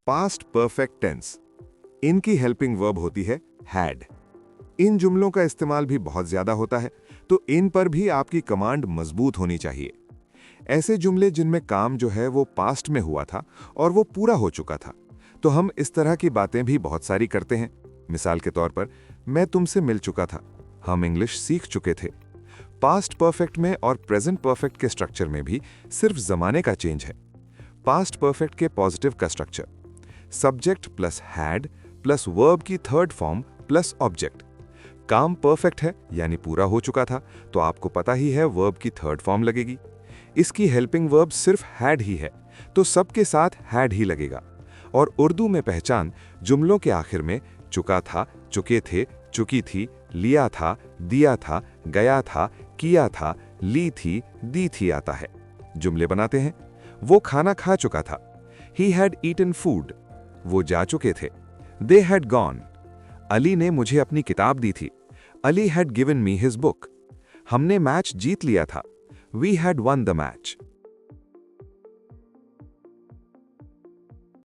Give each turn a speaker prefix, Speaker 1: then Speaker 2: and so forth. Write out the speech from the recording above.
Speaker 1: Past perfect tense. इनकी helping verb होती है हैड। इन जुमलों का इस्तेमाल भी बहुत ज्यादा होता है, तो इन पर भी आपकी कमांड मजबूत होनी चाहिए। ऐसे जुमले जिनमें काम जो है वो पास्ट में हुआ था और वो पूरा हो चुका था, तो हम इस तरह की बातें भी बहुत सारी करते हैं। मिसाल के तौर पर, मैं तुमसे मिल चुका था, हम इंग्लिश सीख चुके थे। पास्ट परफेक्ट में और प्रेजेंट परफेक्ट के स्ट्रक्चर में भी सिर्फ जमाने का चेंज है। पास्ट परफेक्ट के पॉजिटिव का structure subject plus had plus verb की थर्ड फॉर्म प्लस ऑब्जेक्ट। काम परफेक्ट है यानी पूरा हो चुका था, तो आपको पता ही है वर्ब की थर्ड फॉर्म लगेगी। इसकी हेल्पिंग वर्ब सिर्फ हैड ही है, तो सबके साथ हैड ही लगेगा। और उर्दू में पहचान जुमलों के आखिर में चुका था, चुके थे, चुकी थी, लिया था, दिया था, गया था, किया था, ली थी, दी थी आता है। जुमले बनाते हैं। वो खाना खा चुका था, ही हैड ईटन फूड। वो जा चुके थे, दे हैड गॉन। अली ने मुझे अपनी किताब दी थी, Ali had given me his book. हमने मैच जीत लिया था, we had won the match.